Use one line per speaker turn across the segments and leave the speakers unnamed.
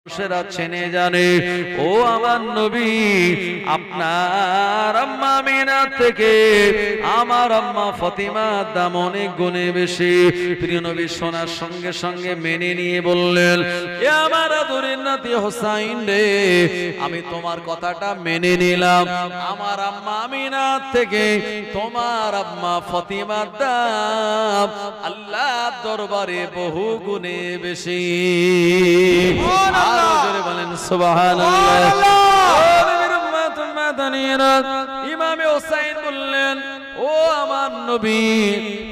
সেরা চেনে জানে ও আমার নবী আপনার আম্মা আমিনা থেকে আমার আম্মা ফাতিমার দাম অনেক গুণে বেশি। প্রিয় নবী শোনার সঙ্গে সঙ্গে মেনে নিয়ে বললেন, এ আমার আদরের নাতি হোসাইন রে, আমি তোমার কথাটা মেনে নিলাম। আমার আম্মা আমিনা থেকে তোমার আম্মা ফাতিমার দাম আল্লাহর দরবারে বহু গুণে বেশি। বলেন সুবহানাল্লাহ। ইমামে হোসাইন বললেন, ও আমার নবী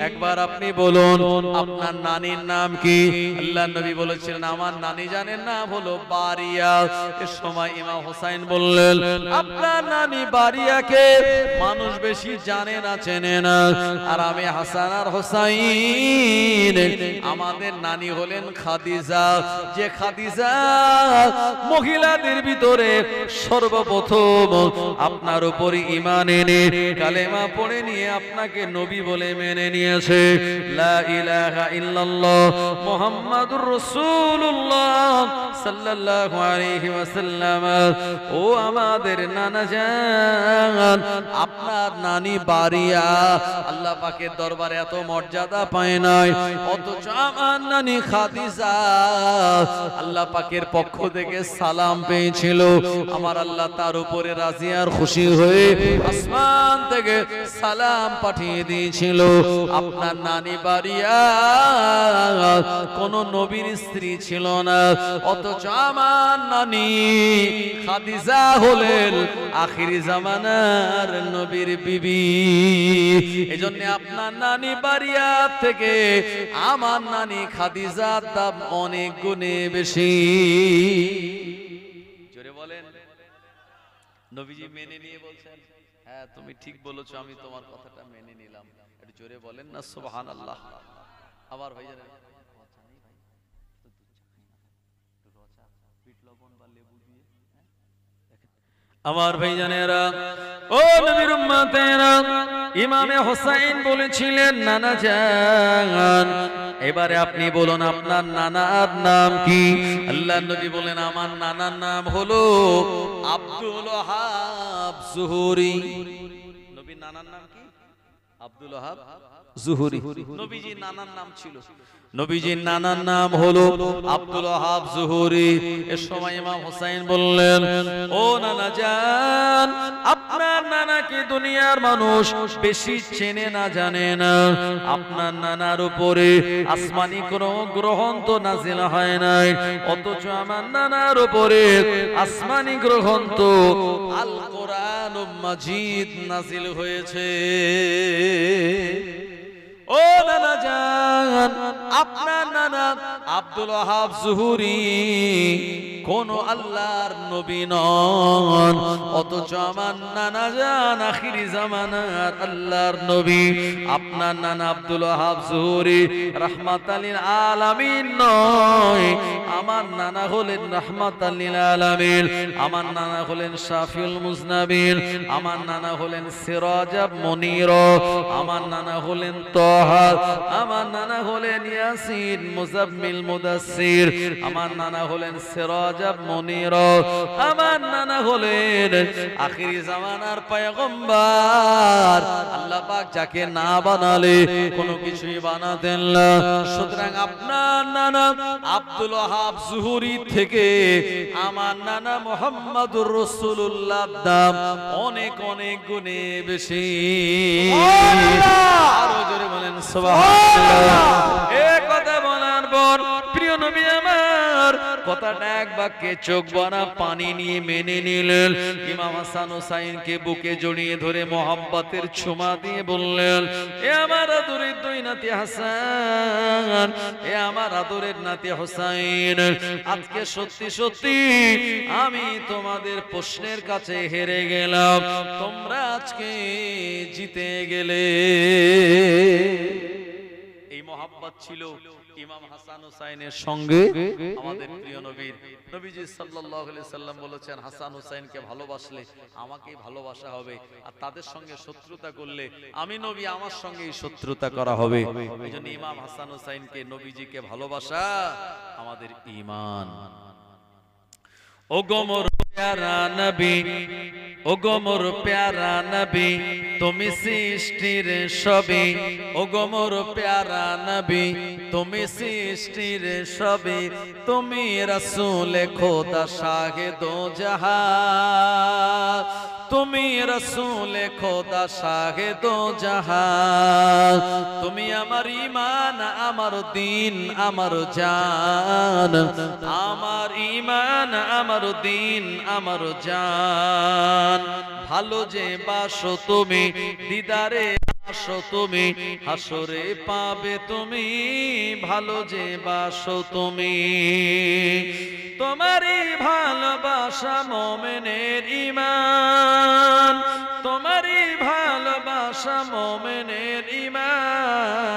একবার আপনি বলুন আপনার নানির নাম কি? আল্লাহর নবী বলেছিলেন, আমার নানি জানেন নাম হলো বারিয়া। এ সময় ইমাম হোসাইন বললেন, আপনার নানি বারিয়াকে মানুষ বেশি জানে না, চেনে না। আর আমি হাসান আর হোসাইন, আমাদের নানি হলেন খাদিজা, যে খাদিজা মহিলাদের ভিতরে সর্বপ্রথম আপনার উপর ঈমান এনে কালেমা পড়ে নিয়ে আপনাকে নবী বলে মেনে নিয়েছে। লা ইলাহা ইল্লাল্লাহ মুহাম্মাদুর রাসূলুল্লাহ সাল্লাল্লাহু আলাইহি ওয়াসাল্লাম। ও আমাদের নানা জান, আপনার নানি বারিয়া আল্লাহ পাকের দরবারে এত মর্যাদা পায় নাই, অথচ আমার নানি খাদিজা আল্লাহ পাকের পক্ষ থেকে সালাম পেয়েছিল। আমার আল্লাহ তার উপরে রাজি আর খুশি হয়ে আসমান থেকে সালাম পাঠিয়ে দিয়েছিল। আপনার নানি বারিয়া কোন নবীর স্ত্রী ছিল না, অথচ আমার নানি খাদিজা হলেন আখিরি জামানার নবীর বিবি। এজন্য আপনার নানি বারিয়া থেকে আমার নানি খাদিজার দাম অনেক গুণে বেশি। জোরে বলেন। নবীজি মেনে নিয়ে বলছেন, হ্যাঁ তুমি ঠিক বলেছো, আমি তোমার কথাটা মেনে নিলাম। একটু জোরে বলেন না সুবহানাল্লাহ। আবার ভাইজান আমার ভাইজানেরা, ও নবীর উম্মতেরা, ইমামে হোসাইন বলেছিলেন, নানা জান এবারে আপনি বলুন আপনার নানার নাম কি? আল্লাহর নবী বলেন, আমার নানার নাম হলো আব্দুল ওয়াহাব জুহুরি। নবীর নানার নাম কি? আব্দুল ওয়াহাব জুহুরি। নবীজির নানার নাম ছিল, নবীজির নানার নাম হলো আব্দুল ওয়াহাব জুহুরি। এর সময় ইমাম হোসাইন বললেন, ও নানা জান, আপনার নানাকে দুনিয়ার মানুষ বেশি চেনে না, জানে না। আপনার নানার উপরে আসমানি কোন গ্রহণ তো নাজিল হয় নাই, অথচ আমার নানার উপরে আসমানি গ্রহণ তো আল কোরআন মাজিদ নাজিল হয়েছে। ও নানা জান, আপনার নানা আব্দুল ওয়াহাব জুহুরি কোন আল্লাহর নবী নন, অথচ আমার নানা জান আখিরি জামানার আল্লাহর নবী। আপনার নানা আব্দুল ওয়াহাব জুহুরি রাহমাতাল লিল আলামিন নয়, আমার নানা হলেন রাহমাতাল লিল আলামিন। আমার নানা হলেন শাফিউল মুজনাবিন, আমার নানা হলেন সিরাজাব মুনির, আমার নানা হলেন তাহা, আমার নানা হলেন ইয়াসিন মুজাম্মিল মুদাসসির, আমার নানা হলেন সিরাজাব মুনির, আমার নানা হলেন আখিরি জামানার পয়গম্বর। আল্লাহ পাক যাকে না বানালে কোনো কিছুই বানাতেন না। সুতরাং আপনার নানা আব্দুল ওয়াহাব জুহুরি থেকে আমার নানা মুহাম্মাদুর রাসূলুল্লাহর দাম অনেক অনেক গুণে বেশি। আরো জোরে বলেন সুবহানাল্লাহ। এই কথা বলার পর প্রিয় নবী আমার কথাটা এক বাক্যে চোখ ভরা পানি নিয়ে মেনে নিলেন। ইমাম হাসান হোসাইনকে বুকে জড়িয়ে ধরে মোহাব্বতের ছোঁয়া দিয়ে বললেন, এ আমার আদরের দুই নাতি হাসান, এ আমার আদরের নাতি হোসাইন, আজকে সত্যি সত্যি আমি তোমাদের প্রশ্নের কাছে হেরে গেলাম, তোমরা আজকে জিতে গেলে। এই মোহাব্বত ছিল ইমাম হাসান হোসাইনের সঙ্গে আমাদের প্রিয় নবীর। নবীজি সাল্লাল্লাহু আলাইহি সাল্লাম বলেছেন, হাসান হোসাইনকে ভালোবাসলে আমাকেই ভালোবাসা হবে, আর তাদের সঙ্গে শত্রুতা করলে আমি নবী আমার সঙ্গেই শত্রুতা করা হবে। এইজন্য ইমাম হাসান হোসাইনকে নবীজিকে ভালোবাসা আমাদের ঈমান। ও গো মোর প্যারা নবী, ও গো মোর প্যারা নবী, তুমি সৃষ্টির সবই। ও গো মোর প্যারা নবী, তুমি সৃষ্টির সবই। তুমি রাসূল খোদা শাহে দো জাহান, তুমি রাসূল খোদা শাহে দো জাহান। তুমি আমার ঈমান, আমার দ্বীন, আমার জান, আমার ঈমান, আমার দ্বীন, আমার জান। ভালো যে বাসো তুমি, দিদারে আসো তুমি, হাসরে পাবে তুমি। ভালো যে বাসো তুমি, তোমারই ভালোবাসা মোমেনের ঈমান, তোমারই ভালোবাসা মোমেনের ঈমান।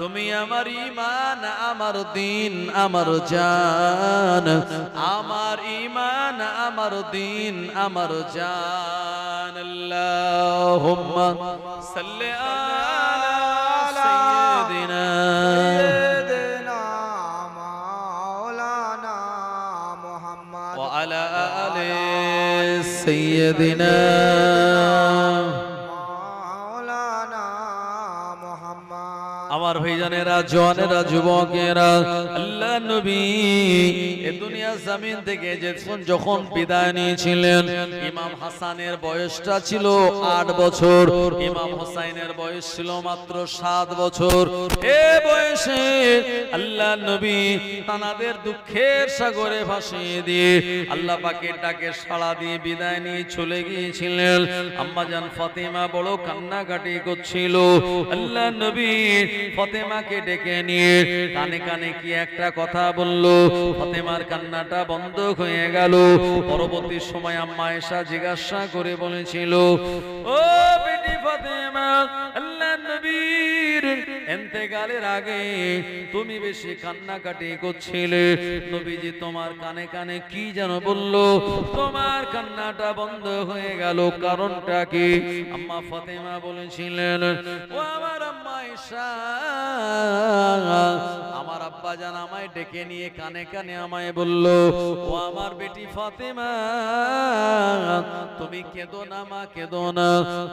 তুমি আমার ঈমান, আমার দ্বীন, আমার জান, আমার ঈমান, আমার দ্বীন, আমার জান। আল্লাহুম্মা সাল্লি আলা সাইয়্যিদিনা মাওলানা মুহাম্মদ ওয়া আলা আলি সাইয়্যিদিনা মাওলানা মুহাম্মদ। আমার ভাইজানেরা, জওয়ানেরা, যুবকেরা, আল্লাহ নবী এ দুনিয়া জমিন থেকে যখন বিদায় নিয়েছিলেন, ইমাম হাসানের বয়সটা ছিল 8 বছর, ইমাম হোসাইনের বয়স ছিল মাত্র 7 বছর। এ বয়সে আল্লাহ নবী তানাদের দুঃখের সাগরে ভাসিয়ে দিয়ে আল্লাহ পাকের ডাকে সাড়া দিয়ে বিদায় নিয়ে চলে গিয়েছিলেন। আম্মা জান ফাতেমা বড় কান্নাকাটি করছিল। আল্লাহ নবী ফাতেমাকে ডেকে নিয়ে কানে কানে কি একটা কথা বলল। ফাতেমার কান্নাটা বন্ধ হয়ে গেল। পরবর্তী সময় আম্মা আয়েশা জিজ্ঞাসা করে বলেছিল, ও বেটি ফাতেমা, আল্লাহ নবীর ইন্তেকালের আগে তুমি বেশি কান্নাকাটি করছিলে, নবীজি তোমার কানে কানে কি যেন বলল, তোমার কান্নাটা বন্ধ হয়ে গেল, কারণটা কি? আম্মা ফাতেমা বলেছিলেন, ও আমার আম্মা আয়েশা, আমার আব্বা জান আমায় ডেকে নিয়ে কানে কানে আমায় বলল, ও আমার বেটি ফাতেমা, তুমি কেঁদো না মা, কেঁদো না,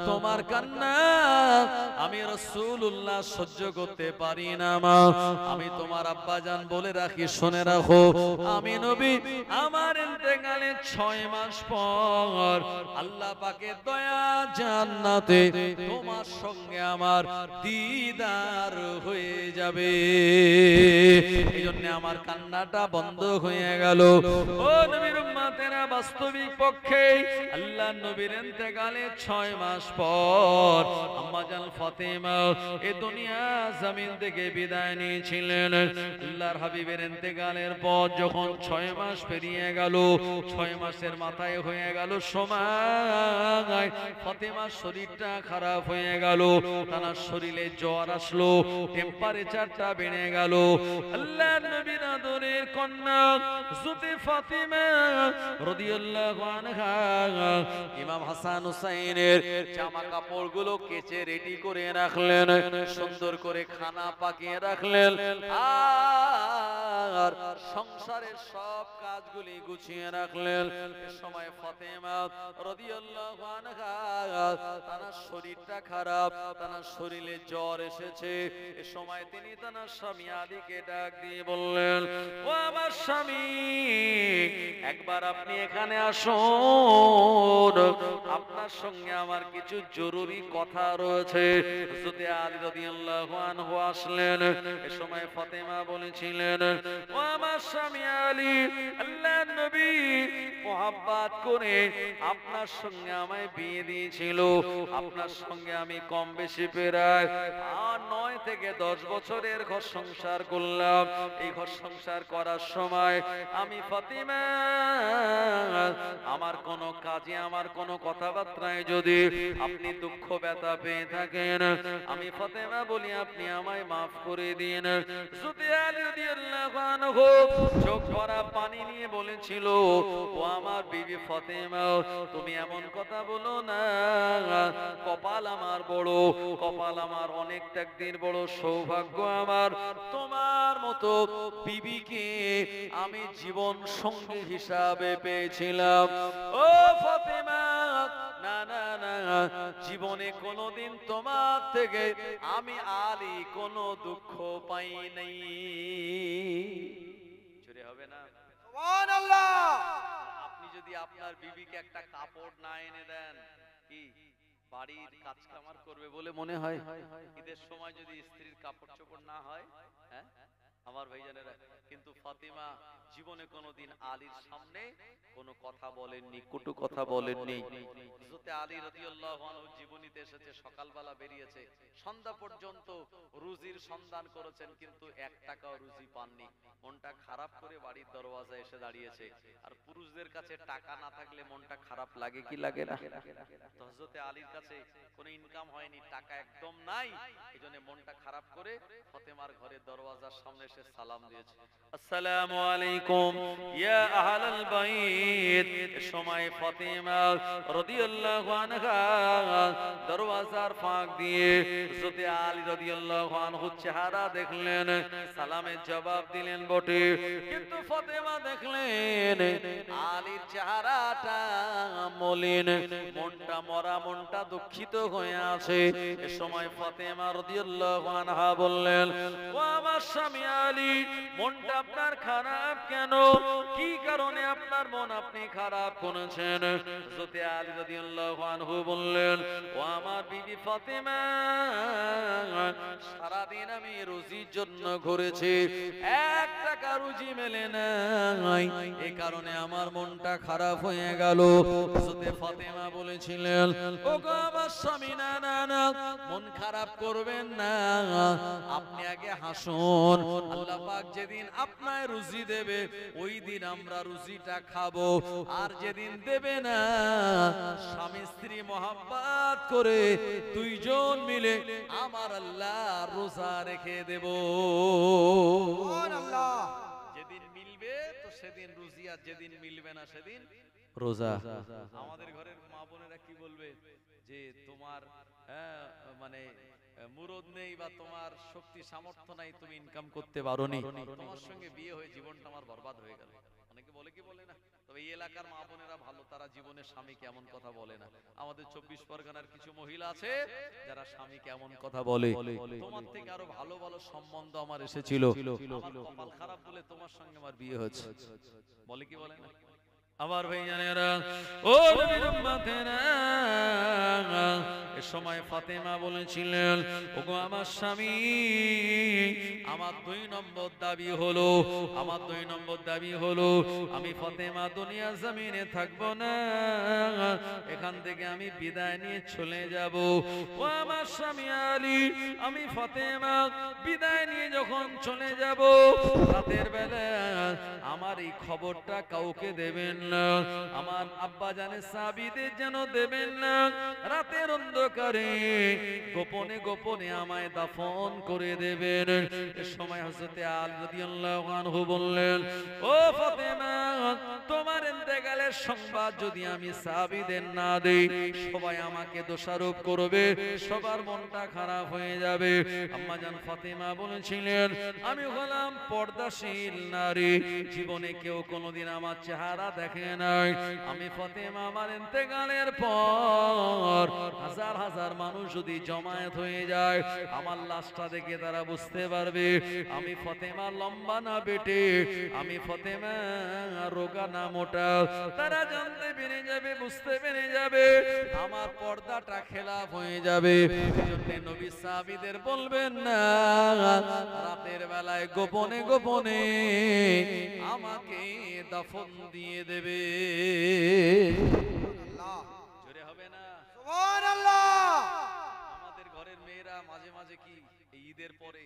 তোমার কান্না আমি রাসূলুল্লাহ সহ্য করতে পারি না মা। আমি তোমার আব্বা জান বলে রাখি, শুনে রাখো, আমি নবী আমার ইন্তেকালের 6 মাস পর আল্লাহ পাকের দয়া জান্নাতে তোমার সঙ্গে আমার দিদার হয়ে যাবে। এই জন্য আমার কান্নাটা বন্ধ হয়ে গেল। ও নবীর উম্মতেরা, বাস্তবিক পক্ষে আল্লাহ নবীর ইন্তেকালের 6 মাস পর আম্মা জান ফাতেমা এই দুনিয়া জমিন থেকে বিদায় নিয়েছিলেন। আল্লাহর হাবিবের ইন্তেকালের পর যখন 6 মাস পেরিয়ে গেল, 6 মাসের মাথায় হয়ে গেল সময় ফাতেমার শরীরটা খারাপ হয়ে গেল, তার শরীরে জ্বর আসলো, টেম্পারেচারটা বেড়ে গেল। আল্লাহ নবীর আদরের কন্যা হযরতে ফাতেমা রাদিয়াল্লাহু আনহা ইমাম হাসান হুসাইনের জামা কাপড়গুলো কেচে রেডি করে রাখলেন, সুন্দর করে খানা পাকিয়ে রাখলেন, আর সংসারের সব কাজগুলি গুছিয়ে রাখলেন। এই সময় ফাতেমা রাদিয়াল্লাহু আনহা তার শরীরটা খারাপ, তার শরীরে জ্বর এসেছে। এই সময় তিনি তার স্বামী আলীকে ডাক দিয়ে বললেন, ও আমার স্বামী, একবার আপনি এখানে আসুন, আপনার সঙ্গে আমার কিছু জরুরি কথা রয়েছে। হযরতে আলী রাদিয়াল্লাহু আনহু আসলেন। এই সময় ফাতেমা বলেছিলেন, ও আমার স্বামী আলী, আল্লাহর নবী মোহাব্বত করে আপনার সঙ্গে আমায় বিয়ে দিয়েছিল। আপনার সঙ্গে আমি কম বেশি প্রায় 9 থেকে 10 বছরের ঘর সংসার করলাম। এই ঘর সংসার করার সময় আমি ফাতেমা আমার কোনো কাজে, আমার কোনো কথাবার্তায় যদি আপনি দুঃখ ব্যথা পেয়ে থাকেন, আমি ফাতেমা বলি আপনি আমায় মাফ করে দিন। হযরতে আলী রাদিয়াল্লাহু আনহু চোখ ভরা পানি নিয়ে বলেছিল, ও আমার বিবি ফাতেমা, তুমি এমন কথা বলো না, কপাল আমার বড়, কপাল আমার অনেক একদিন বড় সৌভাগ্য আমার, তোমার মতো বিবিকে আমি জীবন সঙ্গী হিসেবে হিসাবে পেয়েছিলাম। ও ফাতেমা, না না না, জীবনে কোনোদিন তোমার থেকে আমি আলী কোনো দুঃখ পাই নাই। চুরি হবে না?
সুবহানাল্লাহ।
আপনি যদি আপনার বিবিকে একটা কাপড় না এনে দেন, কি বাড়ির কাজ কামার করবে বলে মনে হয়? ঈদের সময় যদি স্ত্রীর কাপড় চোপড় না হয়, হ্যাঁ আমার ভাইজানেরা, কিন্তু ফাতিমা জীবনে কোনোদিন আলীর সামনে কোনো কথা বলেননি, কটু কথা বলেননি। হযরত আলী রাদিয়াল্লাহু আনহু জীবনীতে এসেছে, সকালবেলা বেরিয়েছে, সন্ধ্যা পর্যন্ত রুজির সন্ধান করেছেন, কিন্তু 1 টাকাও রুজি পাননি। মনটা খারাপ করে বাড়ির দরওয়াজায় এসে দাঁড়িয়েছে। আর পুরুষদের কাছে টাকা না থাকলে মনটা খারাপ লাগে কি লাগে না? তো হযরত আলীর কাছে কোনো ইনকাম হয়নি, টাকা একদম নাই, এজন্য মনটা খারাপ করে ফাতেমার ঘরের দরওয়াজার সামনে এসে সালাম দিয়েছে, আসসালামু আলাইকুম ইয়া আহলাল বাইত। সময় ফাতেমা রাদিয়াল্লাহু আনহা দরওয়াজার ফাঁক দিয়ে হযরত আলী রাদিয়াল্লাহু আনহু চেহারা দেখলেন, সালামের জবাব দিলেন বটে, কিন্তু ফাতেমা দেখলেন আলীর চেহারাটা মলিন, মনটা মরা, মনটা দুঃখিত হয়ে আছে। এ সময় ফাতেমা রাদিয়াল্লাহু আনহা বললেন, ও আমার স্বামী আলী, মনটা আপনার খারাপ কেন? কি কারণে আপনার মন আপনি খারাপ করেছেন? হযরত আলী রাদিয়াল্লাহু আনহু বললেন, ও আমার বিবি ফাতেমা, সারা দিন আমি রুজির জন্য ঘুরেছি, 1 টাকা রুজি মেলে নাই, এই কারণে আমার মনটা খারাপ হয়ে গেল। হযরত ফাতেমা বলেছিলেন, ও গো আমার স্বামী, না না না, মন খারাপ করবেন না, আপনি আগে হাসুন। আল্লাহ পাক যেদিন আপনার রুজি দেবে ওই দিন আমরা রুজিটা খাবো, আর যেদিন দেবে না, স্বামী স্ত্রী মহব্বত করে 2 জন মিলে আমার আল্লাহ রোজা রেখে দেব।
সুবহানাল্লাহ।
যেদিন মিলবে তো সেদিন রুজি, আর যেদিন মিলবে না সেদিন রোজা। আমাদের ঘরের মা বোনেরা কি বলবে যে তোমার মানে মুরদ নেই বা তোমার শক্তি সামর্থ্য নাই, তুমি ইনকাম করতে পারোনি, তোমার সঙ্গে বিয়ে হয়ে জীবনটা আমার বরবাদ হয়ে গেল। অনেকে বলে কি বলে না? তবে এই এলাকার মা বোনেরা ভালো, তারা জীবনের স্বামীকে এমন কথা বলে না। আমাদের 24 পরগনার কিছু মহিলা আছে যারা স্বামীকে এমন কথা বলে, তোমার থেকে আরো ভালো ভালো সম্বন্ধ আমার এসেছিল, আমার কপাল খারাপ বলে তোমার সঙ্গে আমার বিয়ে হয়েছে। বলে কি বলে না? আমার ভাইজানেরা, ও নবীর উম্মতেরা, এ সময় ফাতেমা বলেছিলেন, ওগো আমার স্বামী, আমার 2 নম্বর দাবি হলো, আমার 2 নম্বর দাবি হলো, আমি ফাতেমা দুনিয়া জমিনে থাকবো না, এখান থেকে আমি বিদায় নিয়ে চলে যাব। ও আমার স্বামী আলী, আমি ফাতেমা বিদায় নিয়ে যখন চলে যাব, রাতের বেলা আমার এই খবরটা কাউকে দেবেন না, আমার আব্বা জানে সাহাবীদের যেন দেবেন না, রাতের অন্ধকারে গোপনে গোপনে আমায় দাফন করে দেবেন। এ সময় হযরত আলী রাদিয়াল্লাহু আনহু বললেন, ও ফাতেমা, তোমার ইন্তেকালের সংবাদ যদি আমি সাহাবীদের না দেই, সবাই আমাকে দোষারোপ করবে, সবার মনটা খারাপ হয়ে যাবে। আম্মা জান ফাতেমা বলেছিলেন, আমি হলাম পর্দাশীল নারী, জীবনে কেউ কোনোদিন আমার চেহারা দেখে নাই। আমি ফাতেমা আমার ইন্তেকালের পর হাজার হাজার মানুষ যদি জমায়েত হয়ে যায়, আমার লাশটা দেখে তারা বুঝতে পারবে আমি ফাতেমা লম্বা না বেটে, আমি ফাতেমা রোগা না মোটা, তারা জানতে পেরে যাবে, বুঝতে পেরে যাবে, আমার পর্দাটা খেলাফ হয়ে যাবে। এজন্য নবী সাহাবীদের বলবেন না, রাতের বেলায় গোপনে গোপনে আমাকে দাফন দিয়ে দেবে। জোরে হবে না?
সুবহানাল্লাহ।
আমাদের ঘরের মেয়েরা মাঝে মাঝে কি ঈদের পরে,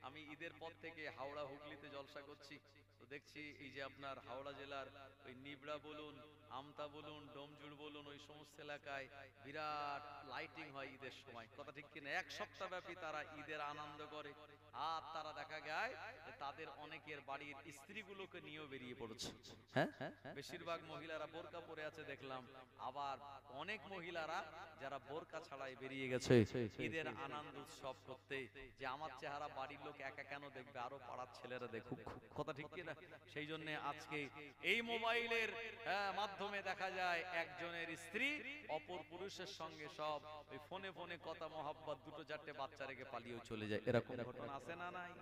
আমি ঈদের পর থেকে হাওড়া হুগলিতে জলসা করছি, তো দেখছি এই যে আপনার হাওড়া জেলার ওই নিবড়া বলুন, আমতা বলুন, ডোমজুড় বলুন, ওই সমস্ত এলাকায় বিরাট লাইটিং হয় ঈদের সময়। কথা ঠিক কিনা? 1 সপ্তাহ ব্যাপী তারা ঈদের আনন্দ করে। আর তারা দেখা যায় যে তাদের অনেকের বাড়ির স্ত্রীগুলোকে নিয়েও বেরিয়ে পড়েছে। হ্যাঁ, বেশিরভাগ মহিলারা বোরকা পরে আছে দেখলাম, আবার অনেক মহিলারা যারা বোরকা ছাড়াই বেরিয়ে গেছে ঈদের আনন্দ উৎসব করতে, যে আমার চেহারা বাড়ির লোক একা কেন দেখবে, আরো পাড়ার ছেলেরা দেখুক। কথা ঠিক কিনা? সেই জন্য আজকে এই মোবাইলের মাধ্যমে দেখা যায় একজনের স্ত্রী অপর পুরুষের সঙ্গে সব ওই ফোনে ফোনে কথা মহব্বত, দুটো চারটে বাচ্চা রেখে পালিয়েও চলে যায়। এরকম ঘটনা আছে না নাই?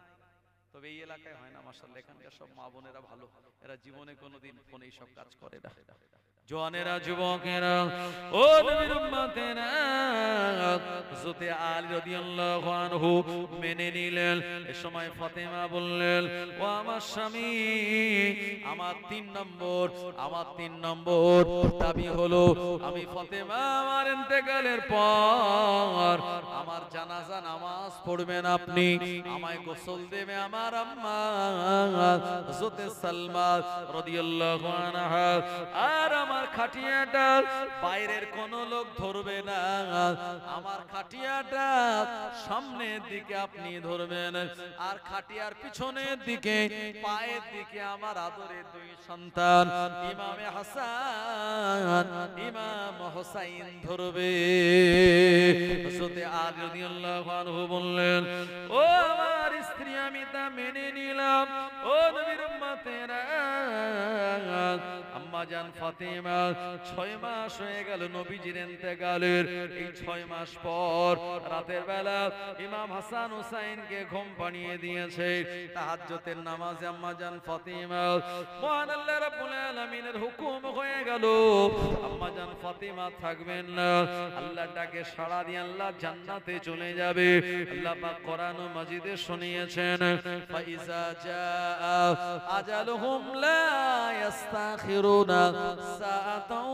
তবে এই এলাকায় হয় না মাশাআল্লাহ, এখানকার সব মা বোনেরা ভালো, এরা জীবনে কোনোদিন ফোনে এই সব কাজ করে না। জওয়ানেরা, যুবকেরা, ও নবীর উম্মতেরা, হযরত আলী রাদিয়াল্লাহু আনহু মেনে নিলেন। এই সময় ফাতেমা বললেন, ও আমার স্বামী, আমার তিন নম্বর দাবি হলো আমি ফাতেমা আমার ইন্তেকালের পর আমার জানাজা নামাজ পড়বেন আপনি, আমায় গোসল দেবে আমার আম্মা হযরত সালমা রাদিয়াল্লাহু আনহা, আর আমার খাটিয়াটা বাইরের কোন লোক ধরবে না, আমার খাটিয়াটা সামনের দিকে আপনি ধরবেন, আর খাটিয়ার পিছনের দিকে পায়ের দিকে আমার আদরের দুই সন্তান ইমামে হাসান ইমাম হোসাইন ধরবে। হযরত আলী রাদিয়াল্লাহু আনহু বললেন, ও আমার স্ত্রী, আমি তা মেনে নিলাম। ও নবীর উম্মতেরা, আম্মা জান ফাতেমা 6 মাস হয়ে গেল নবীজির ইন্তেকালের। এই 6 মাস পর রাতের বেলা ইমাম হাসান হুসাইনকে ঘুম পাড়িয়ে দিয়েছে। তাহাজ্জুদের নামাজে আম্মা জান ফাতেমা, মহান আল্লাহ রাব্বুল আলামিনের হুকুম হয়ে গেল আম্মা জান ফাতেমা থাকবেন না। আল্লাহ ডাকে সাড়া দিয়ে আল্লাহ জান্নাতে চলে যাবে। আল্লাহ পাক কোরআন মাজিদে শুনিয়েছেন, ফাইজা জাআ আজালুহুম লা ইস্তাখিরুনা সাআতাও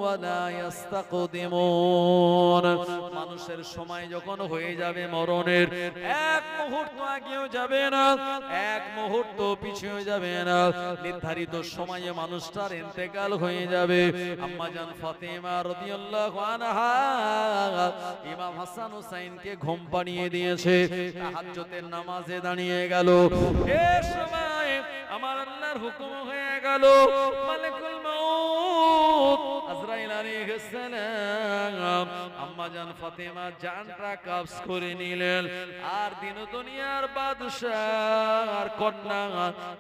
ওয়া লা ইস্তাকদিমুন। মানুষের সময় যখন হয়ে যাবে মরণের, এক মুহূর্ত আগেও যাবে না, এক মুহূর্ত পিছিয়েও যাবে না, নির্ধারিত সময়ে মানুষটার ইন্তেকাল হয়ে যাবে। আম্মা জান ফাতেমা রাদিয়াল্লাহু আনহা ইমাম হাসান হুসাইনকে ঘুম পাড়িয়ে দিয়েছে, তাহাজ্জুদের নামাজে দাঁড়িয়ে গেল। এই সময় আমার আল্লাহর হুকুম হয়ে গেল, মালিকুল মাউত আজরাইল আলাইহিস সালাম আম্মা জান ফাতেমা জানটা কবজ করে নিলেন। আর দিন দুনিয়ার বাদশার কন্যা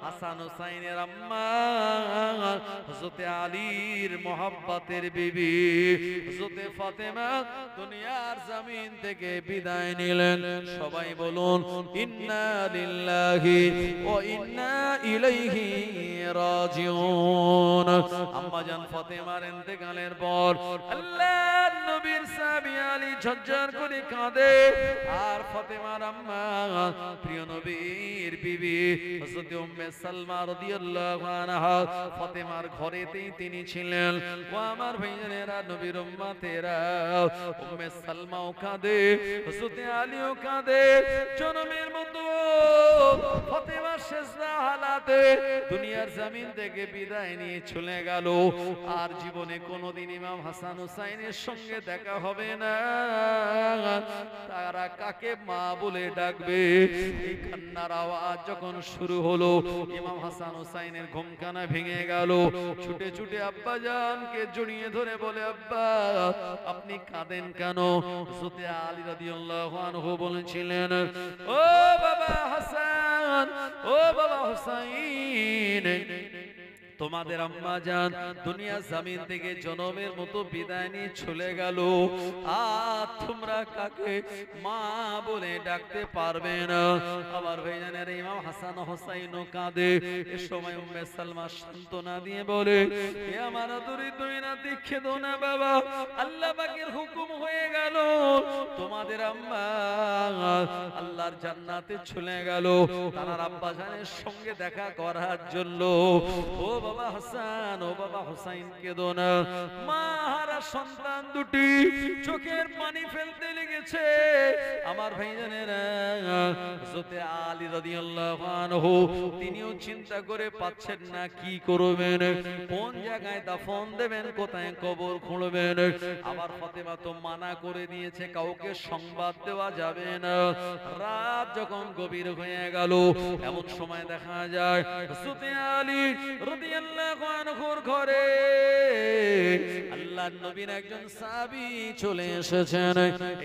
হাসান হুসাইনের আম্মা হযরত আলীর মোহাব্বতের বিবি হযরত ফাতেমা দুনিয়ার জমিন থেকে বিদায় নিলেন। সবাই বলুন, ইন্না লিল্লাহি ওয়া ইন্না ইলাইহি রাজিউন। আম্মা জান ফাতেমার ইন্তেকালের পর আল্লাহর নবীর সাহাবী আলী ঝরঝর করে কাঁদে। আর ফাতেমার আম্মা প্রিয় নবীর বিবি হযরত উম্মে সালমা রাদিয়াল্লাহু আনহা ফাতেমার ঘরেতেই তিনি ছিলেন। ও আমার ভাইয়েরা, নবীর উম্মতেরা, উম্মে সালমাও কাঁদে, হযরত আলীও কাঁদে। জনমের মতো ফাতেমা সেজদা হালাতে দুনিয়ার জমিন থেকে বিদায় নিয়ে চলে গেল। আর জীবনে কোনোদিন ইমাম হাসান হুসাইনের সঙ্গে দেখা হবে না। তারা কাকে মা বলে ডাকবে? এই কান্নার আওয়াজ যখন শুরু হলো, ইমাম হাসান হুসাইনের ঘুমখানা ভেঙে গেল। ছুটে ছুটে আব্বা জানকে জড়িয়ে ধরে বলে, আব্বা আপনি কাঁদেন কেন? হযরত আলী রাদিয়াল্লাহু আনহু বলেছিলেন, ও বাবা হাসান, ও বাবা হুসাইন, তোমাদের আম্মা জান দুনিয়া জমিন থেকে জনমের মতো বিদায় নিয়ে চলে গেল। আর তোমরা কাকে মা বলে ডাকতে পারবে না। আবার ভাইজানের ইমাম হাসান হুসাইন কাঁদে। এ সময় উম্মে সালমা সান্ত্বনা দিয়ে বলে, হে আমার আদরি দুই নাতি, খেদো না বাবা, আল্লাহ পাকের হুকুম হয়ে গেল, তোমাদের আম্মা আল্লাহর জান্নাতে চলে গেল তার আব্বা জানের সঙ্গে দেখা করার জন্য। ও বাবা হাসান, ও বাবা হুসাইন, কেঁদো না। মা হারা সন্তান দুটি চোখের পানি ফেলতে লেগেছে। আমার ভাইজানেরা, হযরত আলী রাদিয়াল্লাহু আনহু তিনিও চিন্তা করে পাচ্ছেন না কি করবেন, কোন জায়গায় দাফন দেবেন, কোথায় কবর খুঁড়বেন। আবার ফাতেমা তো মানা করে দিয়েছে, কাউকে সংবাদ দেওয়া যাবে না। রাত যখন গভীর হয়ে গেল, এমন সময় দেখা যায় হযরত আলী রাদিয়াল্লাহু আনহুর ঘরে আল্লাহ আল্লাহর নবীর একজন সাহাবী চলে এসেছেন।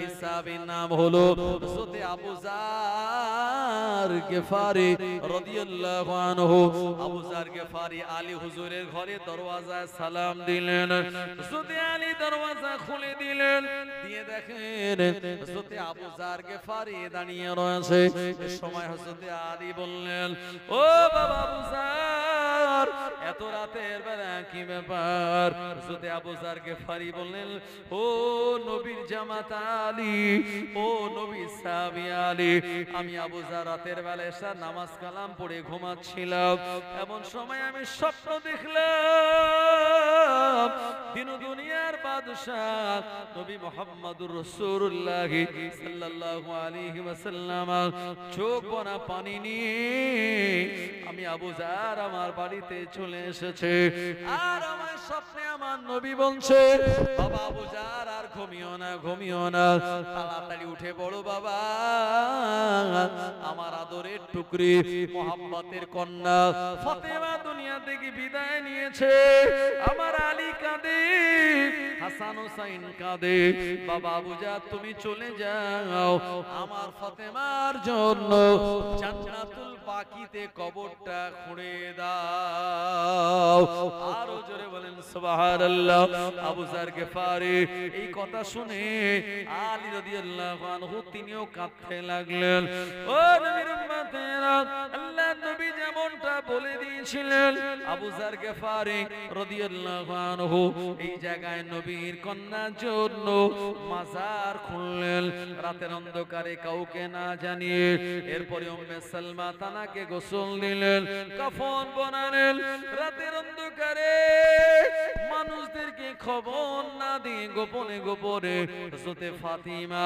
এই সাহাবীর নাম হলো হযরত আবু যার গিফারি রাদিয়াল্লাহু আনহু। আবু যার গিফারি আলী হুজুরের ঘরে দরওয়াজায় সালাম দিলেন। হযরত আলী দরওয়াজা খুলে দিলেন, দিয়ে দেখেন হযরত আবু যার গিফারি দাঁড়িয়ে রয়েছে। এই সময় হযরত আলী বললেন, ও বাবা আবু যার, এত রাতের বেলা কি ব্যাপার? হযরত আবু যার গিফারি বললেন, ও নবীর জামাত আলী, ও নবীর সাহাবী আলী, আমি আবু যার রাতের বেলা এসে নামাজ কালাম পড়ে ঘুমাচ্ছিলাম। এমন সময় আমি স্বপ্ন দেখলাম দিন দুনিয়ার বাদশাহ নবী মুহাম্মদুর রাসূলুল্লাহ সাল্লাল্লাহু আলাইহি ওয়াসাল্লাম চোখ ভরা পানি নিয়ে আমি আবু যার আমার বাড়িতে চলে এসেছে। আর আমার স্বপ্নে আমার নবী বলছে, বাবা আবু যার আর ঘুমিও না, ঘুমিও না, তাড়াতাড়ি উঠে বড় বাবা, আমার আদরের টুকরি মোহাম্মতের কন্যা ফাতেমা দুনিয়া থেকে বিদায় নিয়েছে। আমার আলী কাঁদে, হাসান হোসাইন কাঁদে। বাবা আবু যার তুমি চলে যাও, আমার ফাতেমার জন্য জান্নাতুল বাকিতে কবরটা খুঁড়ে দাও। আরো জোরে বলেন সুবহানাল্লাহ। আবু যার গিফারি এই কথা শুনে আলী রাদিয়াল্লাহু আনহু তিনিও কাঁদতে লাগলেন। ও নবীর উম্মতেরা, আল্লাহর নবী যেমনটা বলে দিয়েছিলেন, আবু যার গিফারি রাদিয়াল্লাহু আনহু এই জায়গায় নবীর কন্যার জন্য মাজার খুললেন রাতের অন্ধকারে কাউকে না জানিয়ে। এরপরে উম্মে সালমা তানাকে গোসল দিলেন, কাফন বানালেন। রাতের অন্ধকারে মানুষদেরকে খবর না দিয়ে গোপনে গোপনে হযরত ফাতিমা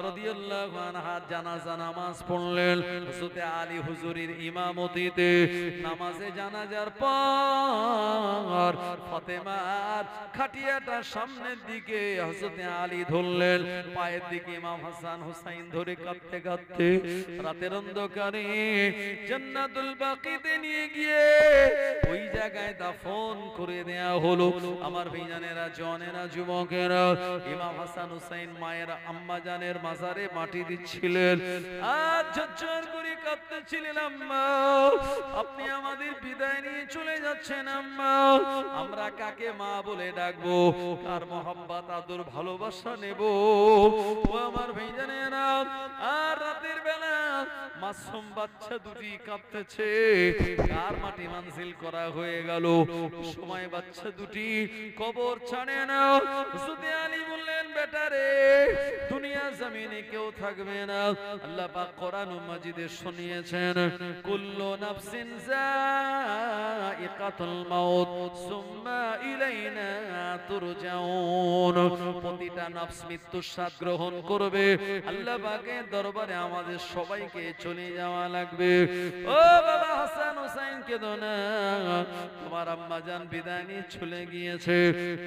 রাদিয়াল্লাহু আনহা জানাজা নামাজ পড়লেন। হযরত আলী হুজুরের ইমামতিতে নামাজে জানাজার পর ফাতেমার খাটিয়াটা সামনের দিকে হযরত আলী ধরলেন, পায়ের দিকে ইমাম হাসান হুসাইন ধরে কাঁদতে কাঁদতে রাতের অন্ধকারে জান্নাতুল বাকিতে নিয়ে গিয়ে ওই জায়গায় দাফন করে দেয়া হলো। আমার ভাইজানেরা, জনেরা, যুবকেরা, ইমাম হাসান হুসাইন মায়ের আম্মা জানের মাজারে মাটি দিচ্ছিলেন আর ঝরঝর করে কাঁদতেছিলেন, আম্মা আপনি আমাদের বিদায় নিয়ে চলে যাচ্ছেন আম্মা, আমরা কাকে মা বলে ডাকবো, কার মহব্বত আদর ভালোবাসা নেব? ও আমার ভাইজানেরা, আর রাতের বেলা মাসুম বাচ্চা দুটি কাঁদতেছে, কার মাটি মানজিল করা হয়ে গেল। সময় বাচ্চা দুটি কবর ছাড়ে না। হযরত আলী বললেন, বেটা রে, দুনিয়া জমিনে কেউ থাকবে না। আল্লাহ পাক কোরআন মাজিদে শুনিয়েছেন, কুল্লু নাফসিন যায়িকাতুল মাউত সুম্মা ইলাইনা তুরজাউন। প্রতিটা নফস মৃত্যুর স্বাদ গ্রহণ করবে। আল্লাহ পাকের দরবারে আমাদের সবাইকে চলে যাওয়া লাগবে। ও বাবা হাসান হোসেন, কেঁদো না, তোমার আম্মা জান বিদায় নিয়ে চলে গিয়েছে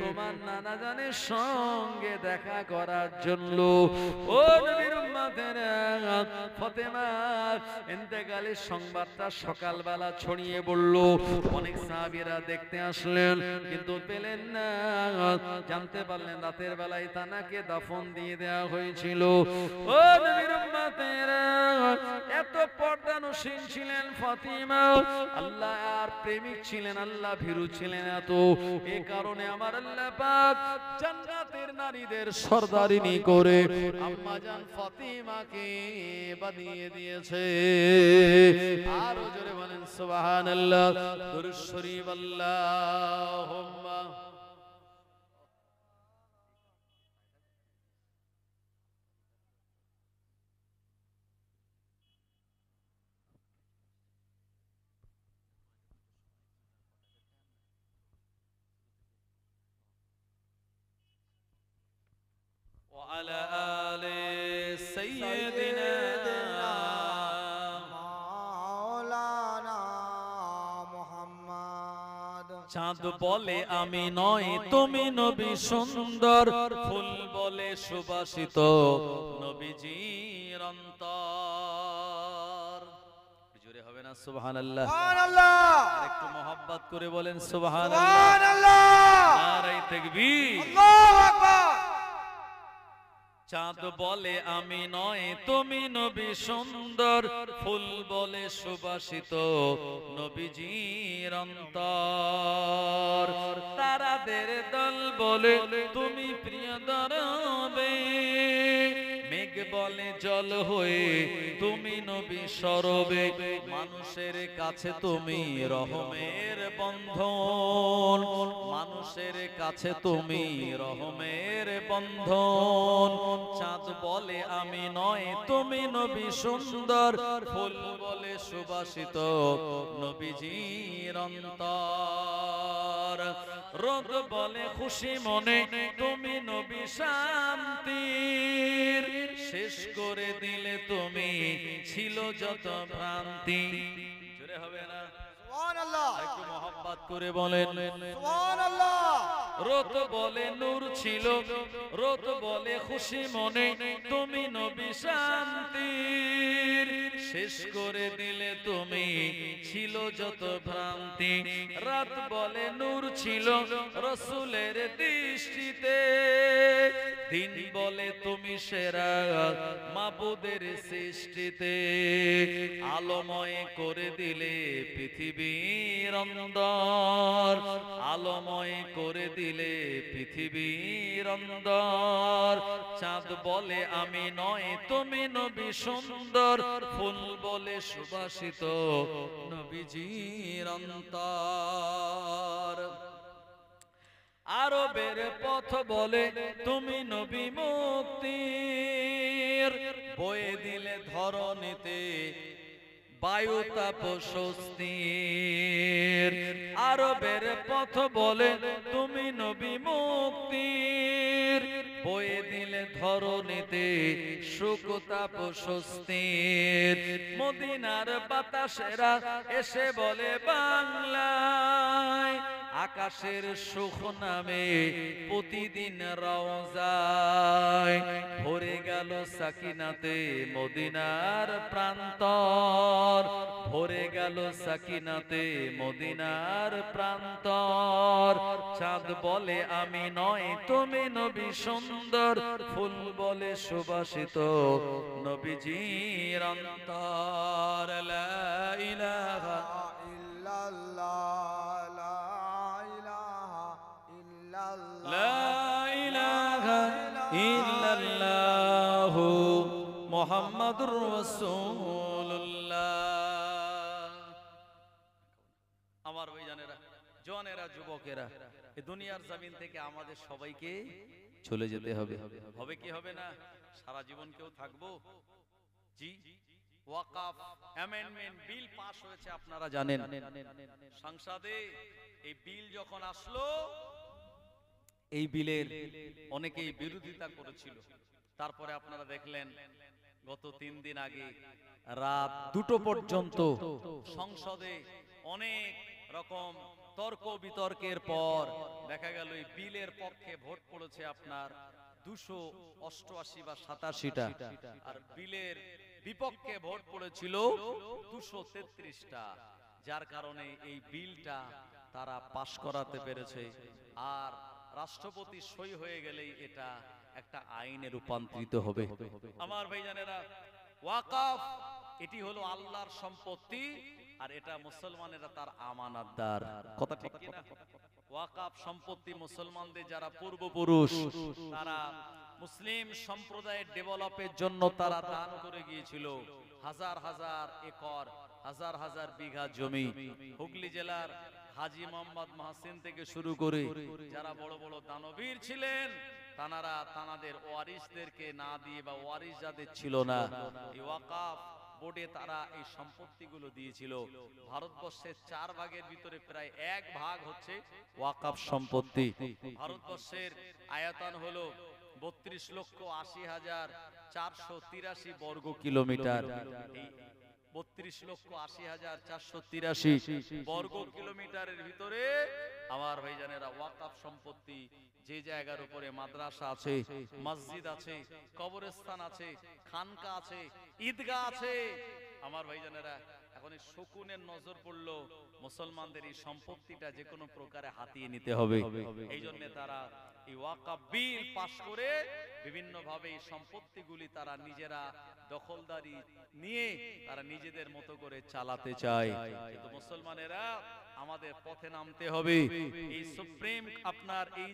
তোমার নানা জানের সঙ্গে দেখা করার জন্য। ও নবীর উম্মতেরা, ফাতেমার ইন্তেকালের সংবাদটা সকালবেলা ছড়িয়ে পড়ল। অনেক সাহাবীরা দেখতে আসলেন কিন্তু পেলেন না। জানতে পারলেন রাতের বেলায় তানাকে দাফন দিয়ে দেওয়া হয়েছিল। ও নবীর উম্মতেরা, এত পর্দানসীন ছিলেন ফাতিমা, আল্লাহ আর প্রেমিক ছিলেন, আল্লাহ ভীরু ছিলেন এত। এই কারণে আমার আল্লাহ পাক জান্নাতের নারীদের সরদারিনী করে আম্মা জান ফাতিমাকে বানিয়ে দিয়েছে। আরো জোরে বলেন সুবহানাল্লাহ। দুরূদ শরীফ আল্লাহুম্মা وعلى آل سيدنا
মাওলানা মুহাম্মদ।
চাঁদ বলে আমি নয় তুমি নবী সুন্দর, ফুল বলে সুবাসিত নবীজির অন্তর। জোরে হবে না সুবহানাল্লাহ?
সুবহানাল্লাহ।
আর একটু মহব্বত করে বলেন সুবহানাল্লাহ।
সুবহানাল্লাহ।
নারে তাকবীর।
আল্লাহু আকবার।
চাঁদ বলে আমি নয় তুমি নবী সুন্দর, ফুল বলে সুবাসিত নবীজির অন্তর, তারাদের দল বলে তুমি প্রিয় দরবে, মেঘ বলে জল হয়ে তুমি নবী সরবে, মানুষের কাছে তুমি রহমের বন্ধন, মানুষের কাছে তুমি রহমের বন্ধন। চাঁদ বলে আমি নয় তুমি নবী সুন্দর, ফুল বলে সুবাসিত নবীজির অন্তর, রোদ বলে খুশি মনে তুমি নবী শান্তির, শেষ করে দিলে তুমি ছিল যত ভ্রান্তি। জোরে হবে না?
সুবহানাল্লাহ।
একটু মহব্বত করে বলেন
সুবহানাল্লাহ।
রোদ বলে নূর ছিল, রোদ বলে খুশি মনে তুমি নবী শান্তির, শেষ করে দিলে তুমি ছিল যত ভ্রান্তি, রাত বলে নূর ছিল রাসূলের দৃষ্টিতে, দিন বলে তুমি সেরা মাবুদের সৃষ্টিতে, আলোময় করে দিলে পৃথিবীর অন্দর, আলোময় করে দিলে পৃথিবীর অন্দর, চাঁদ বলে আমি নয় তুমি নবী সুন্দর, ফুল বলে সুবাসিত নবীজির অন্তর, আরবের পথ বলে তুমি নবী মুক্তির, বয়ে দিলে ধরণীতে বায়ু তাপ স্বস্তির, আরবের পথ বলে তুমি নবী মুক্তির, বয়ে দিলে ধরণীতে সুখ তাপ স্বস্তির, মদিনার বাতাসেরা এসে বলে বাংলায়, আকাশের সুখ নামে প্রতিদিন রওজায়, ভরে গেল সাকিনাতে মদিনার প্রান্তর, ভরে গেল সাকিনাতে মদিনার প্রান্তর, চাঁদ বলে আমি নয় তুমি নবী সুন্দর, ফুল বলে সুবাসিত নবীজির অন্তর, লা ইলাহা
ইল্লাল্লাহ, লা ইলাহা ইল্লাল্লাহ,
লা ইলাহা ইল্লাল্লাহ মুহাম্মাদুর রাসূলুল্লাহ। আমার ভাইজানেরা, জওয়ানেরা, যুবকেরা, এই দুনিয়ার জমিন থেকে আমাদের সবাইকে চলে যেতে হবে। হবে কি হবে না? সারা জীবন কেউ থাকবো? জি, ওয়াকফ অ্যামেন্ডমেন্ট বিল পাস হয়েছে আপনারা জানেন সংসদে। এই বিল যখন আসলো, এই বিলের অনেকেই বিরোধিতা করেছিল, তারপরে আপনারা দেখলেন গত 3 দিন আগে রাত 2টো পর্যন্ত সংসদে অনেক রকম তর্ক বিতর্কের পর দেখা গেল এই বিলের পক্ষে ভোট পড়েছে আপনার 288 বা 87টা, আর বিলের বিপক্ষে ভোট পড়েছিল 233টা, যার কারণে এই বিলটা তারা পাশ করাতে পেরেছে। আর রাষ্ট্রপতি সই হয়ে গেলেই এটা একটা আইনে রূপান্তরিত হবে। আমার ভাইজানেরা, ওয়াকফ এটি হলো আল্লাহর সম্পত্তি, আর এটা মুসলমানেরা তার আমানতদার। কথা ঠিক কি না? ওয়াকফ সম্পত্তি মুসলমানদের যারা পূর্বপুরুষ, তারা মুসলিম সম্প্রদায়ের ডেভেলপের জন্য তারা দান করে গিয়েছিল হাজার হাজার একর, হাজার হাজার বিঘা জমি। হুগলি জেলার হাজী মোহাম্মদ মহসিন থেকে শুরু করে যারা বড় বড় দানবীর ছিলেন, তানারা তানাদের ওয়ারিসদেরকে না দিয়ে, বা ওয়ারিস যাদের ছিল না, এই ওয়াকফ বোর্ডে তারা এই সম্পত্তিগুলো দিয়েছিল। ভারতবর্ষের 4 ভাগের ভিতরে প্রায় 1 ভাগ হচ্ছে ওয়াকফ সম্পত্তি। ভারতবর্ষের আয়তন হলো 32,80,483 বর্গ কিলোমিটার। এই 32,80,483 বর্গ কিলোমিটারের ভিতরে আমার ভাইজানেরা ওয়াকফ সম্পত্তি, যে জায়গার উপরে মাদ্রাসা আছে, মসজিদ আছে, কবরস্থান আছে, খানকা আছে, ঈদগাহ আছে, আমার ভাইজানেরা এখন এই শকুনের নজর পড়লো মুসলমানদের এই সম্পত্তিটা যে কোনো প্রকারে হাতিয়ে নিতে হবে। এই জন্য তারা এই ওয়াকফ বিল পাশ করে বিভিন্ন ভাবে এই সম্পত্তিগুলি তারা নিজেরা দখলদারি নিয়ে তারা নিজেদের মতো করে চালাতে চায়। কিন্তু মুসলমানেরা আমাদের পথে নামতে হবে। এই সুপ্রিম আপনার এই